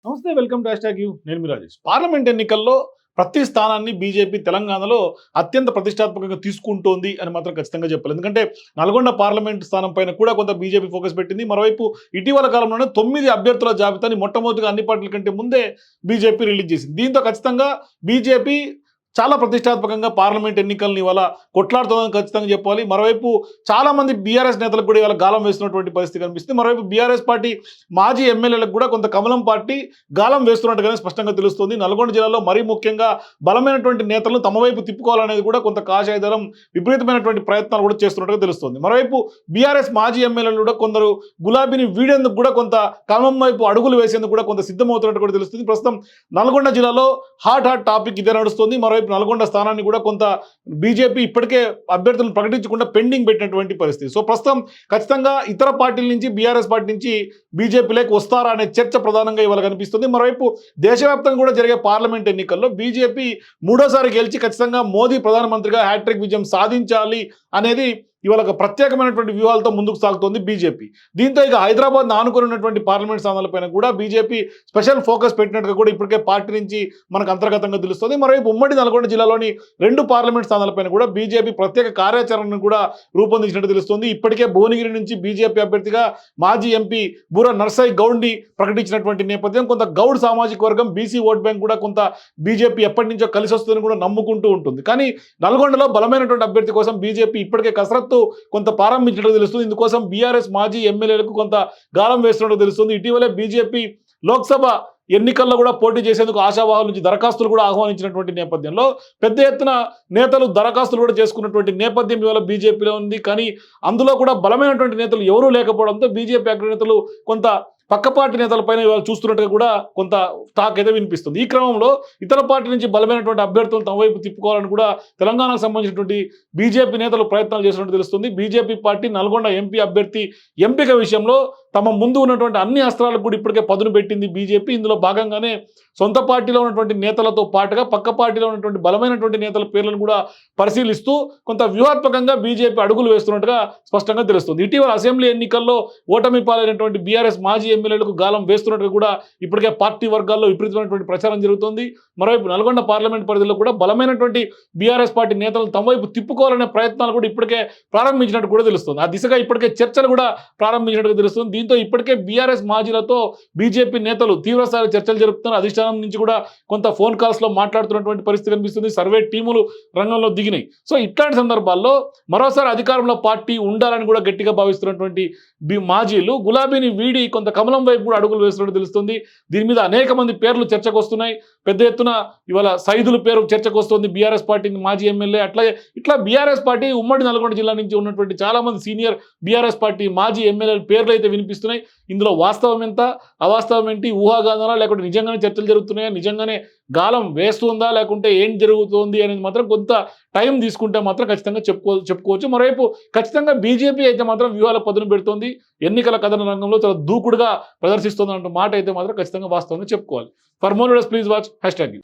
నమస్తే, welcome to hash tag you. నేను మీ Rajesh. Parliament ఎన్నికల్లో ప్రతి స్థానాన్ని బీజేపీ తెలంగాణలో అత్యంత ప్రతిష్టాత్మకంగా తీసుకుంటోంది అని మాత్రం ఖచ్చితంగా చెప్పాలి. ఎందుకంటే నల్గొండ పార్లమెంట్ స్థానం పైన కూడా కొంత బీజేపీ ఫోకస్ పెట్టింది. మరోవైపు ఇటీవల కాలంలోనే 9 అభ్యర్థుల జాబితాని మొట్టమొదటిగా అన్ని పార్టీల కంటే ముందే బీజేపీ రిలీజ్ చేసింది. దీంతో ఖచ్చితంగా బీజేపీ చాలా ప్రతిష్టాత్మకంగా పార్లమెంట్ ఎన్నికలను ఇవాళ కొట్లాడుతుందని ఖచ్చితంగా చెప్పాలి. మరోవైపు చాలా మంది బీఆర్ఎస్ నేతలకు కూడా ఇవాళ గాలం వేస్తున్నటువంటి పరిస్థితి కనిపిస్తుంది. మరోవైపు బీఆర్ఎస్ పార్టీ మాజీ ఎమ్మెల్యేలకు కూడా కొంత కమలం పార్టీ గాలం వేస్తున్నట్టుగానే స్పష్టంగా తెలుస్తుంది. నల్గొండ జిల్లాలో మరీ ముఖ్యంగా బలమైనటువంటి నేతలను తమ వైపు తిప్పుకోవాలనేది కూడా కొంత కాషాయ దళం విపరీతమైనటువంటి ప్రయత్నాలు కూడా చేస్తున్నట్టుగా తెలుస్తుంది. మరోవైపు బీఆర్ఎస్ మాజీ ఎమ్మెల్యేలు కూడా కొందరు గులాబీని వీడేందుకు కూడా కొంత కమలం వైపు అడుగులు వేసేందుకు కూడా కొంత సిద్ధమవుతున్నట్టు కూడా తెలుస్తుంది. ప్రస్తుతం నల్గొండ జిల్లాలో హాట్ టాపిక్ ఇదే నడుస్తుంది. మరోవైపు నల్గొండ స్థానాన్ని కూడా కొంత బీజేపీ ఇప్పటికే అభ్యర్థులను ప్రకటించకుండా పెండింగ్ పెట్టినటువంటి పరిస్థితి. సో ప్రస్తుతం ఖచ్చితంగా ఇతర పార్టీల నుంచి బీఆర్ఎస్ పార్టీ నుంచి బీజేపీలోకి వస్తారా అనే చర్చ ప్రధానంగా ఇవాళ కనిపిస్తుంది. మరోవైపు దేశవ్యాప్తంగా కూడా జరిగే పార్లమెంట్ ఎన్నికల్లో బీజేపీ మూడోసారి గెలిచి ఖచ్చితంగా మోదీ ప్రధానమంత్రిగా హ్యాట్రిక్ విజయం సాధించాలి అనేది ఇవాళ ఒక ప్రత్యేకమైనటువంటి వ్యూహాలతో ముందుకు సాగుతోంది బీజేపీ. దీంతో ఇక హైదరాబాద్ ఆనుకుని ఉన్నటువంటి పార్లమెంట్ స్థానాలపైన కూడా బీజేపీ స్పెషల్ ఫోకస్ పెట్టినట్టుగా కూడా ఇప్పటికే పార్టీ నుంచి మనకు అంతర్గతంగా తెలుస్తుంది. మరోవైపు ఉమ్మడి నల్గొండ జిల్లాలోని 2 పార్లమెంట్ స్థానాలపైన కూడా బీజేపీ ప్రత్యేక కార్యాచరణను కూడా రూపొందించినట్టు తెలుస్తుంది. ఇప్పటికే భువనగిరి నుంచి బీజేపీ అభ్యర్థిగా మాజీ ఎంపీ బూర నర్సయ్ గౌడ్ని ప్రకటించినటువంటి నేపథ్యం కొంత గౌడ్ సామాజిక వర్గం బీసీ ఓట్ బ్యాంక్ కూడా కొంత బీజేపీ ఎప్పటి నుంచో కలిసి వస్తుందని కూడా నమ్ముకుంటూ ఉంటుంది. కానీ నల్గొండలో బలమైనటువంటి అభ్యర్థి కోసం బీజేపీ ఇప్పటికే కసరత్తు కొంత ప్రారంభించినట్టు తెలుస్తుంది. ఇందుకోసం బీఆర్ఎస్ మాజీ ఎమ్మెల్యేలకు కొంత గాలం వేస్తున్నట్టు తెలుస్తుంది. ఇటీవలే బీజేపీ లోక్సభ ఎన్నికల్లో కూడా పోటీ చేసేందుకు ఆశావాహుల నుంచి దరఖాస్తులు కూడా ఆహ్వానించినటువంటి నేపథ్యంలో పెద్ద ఎత్తున నేతలు దరఖాస్తులు కూడా చేసుకున్నటువంటి నేపథ్యం ఇవాళ బీజేపీలో ఉంది. కానీ అందులో కూడా బలమైనటువంటి నేతలు ఎవరూ లేకపోవడంతో బీజేపీ అగ్రనేతలు కొంత పక్క పార్టీ నేతలపైన ఇవాళ చూస్తున్నట్టుగా కూడా కొంత టాక్ అయితే వినిపిస్తుంది. ఈ క్రమంలో ఇతర పార్టీ నుంచి బలమైనటువంటి అభ్యర్థులను తమ వైపు తిప్పుకోవాలని కూడా తెలంగాణకు సంబంధించినటువంటి బీజేపీ నేతలు ప్రయత్నాలు చేస్తున్నట్టు తెలుస్తుంది. బీజేపీ పార్టీ నల్గొండ ఎంపీ అభ్యర్థి ఎంపిక విషయంలో తమ ముందు ఉన్నటువంటి అన్ని అస్త్రాలకు కూడా ఇప్పటికే పదును పెట్టింది బీజేపీ. ఇందులో భాగంగానే సొంత పార్టీలో ఉన్నటువంటి నేతలతో పాటుగా పక్క పార్టీలో ఉన్నటువంటి బలమైనటువంటి నేతల పేర్లను కూడా పరిశీలిస్తూ కొంత వ్యూహాత్మకంగా బీజేపీ అడుగులు వేస్తున్నట్టుగా స్పష్టంగా తెలుస్తుంది. ఇటీవల అసెంబ్లీ ఎన్నికల్లో ఓటమి పాలైనటువంటి బీఆర్ఎస్ మాజీ ఎమ్మెల్యేలకు గాలం వేస్తున్నట్టుగా కూడా ఇప్పటికే పార్టీ వర్గాల్లో విపరీతమైనటువంటి ప్రచారం జరుగుతుంది. మరోవైపు నల్గొండ పార్లమెంట్ పరిధిలో కూడా బలమైనటువంటి బీఆర్ఎస్ పార్టీ నేతలు తమ వైపు తిప్పుకోవాలనే ప్రయత్నాలు కూడా ఇప్పటికే ప్రారంభించినట్టు కూడా తెలుస్తుంది. ఆ దిశగా ఇప్పటికే చర్చలు కూడా ప్రారంభించినట్టుగా తెలుస్తుంది. దీంతో ఇప్పటికే బీఆర్ఎస్ మాజీలతో బీజేపీ నేతలు తీవ్రస్థాయి చర్చలు జరుపుతున్నారు. అధిష్టానం నుంచి కూడా కొంత ఫోన్ కాల్స్ లో మాట్లాడుతున్నటువంటి పరిస్థితి కనిపిస్తుంది. సర్వే టీములు రంగంలో దిగినాయి. సో ఇట్లాంటి సందర్భాల్లో మరోసారి అధికారంలో పార్టీ ఉండాలని కూడా గట్టిగా భావిస్తున్నటువంటి మాజీలు గులాబీని వీడి కొంత కమలం వైపు కూడా అడుగులు వేస్తున్నట్టు తెలుస్తుంది. దీని మీద అనేక మంది పేర్లు చర్చకు వస్తున్నాయి. పెద్ద ఎత్తున ఇవాళ సైదుల పేరు చర్చకు వస్తుంది. బీఆర్ఎస్ పార్టీ మాజీ ఎమ్మెల్యే అట్లాగే ఇట్లా బీఆర్ఎస్ పార్టీ ఉమ్మడి నల్గొండ జిల్లా నుంచి ఉన్నటువంటి చాలా మంది సీనియర్ బీఆర్ఎస్ పార్టీ మాజీ ఎమ్మెల్యేల పేర్లు అయితే వినిపిస్తున్నాయి. ఇందులో వాస్తవం ఎంత, అవాస్తవం ఏంటి, ఊహాగానాలా లేకుంటే నిజంగానే చర్చలు జరుగుతున్నాయా, నిజంగానే గాలం వేస్తుందా లేకుంటే ఏం జరుగుతుంది అనేది మాత్రం కొంత టైం తీసుకుంటే మాత్రం ఖచ్చితంగా చెప్పుకోవచ్చు. మరోవైపు ఖచ్చితంగా బీజేపీ అయితే మాత్రం వ్యూహాల పదును పెడుతోంది. ఎన్నికల కథన రంగంలో చాలా దూకుడుగా ప్రదర్శిస్తుంది అన్న మాట అయితే మాత్రం ఖచ్చితంగా వాస్తవంగా చెప్పుకోవాలి. For more videos please watch hash tag you.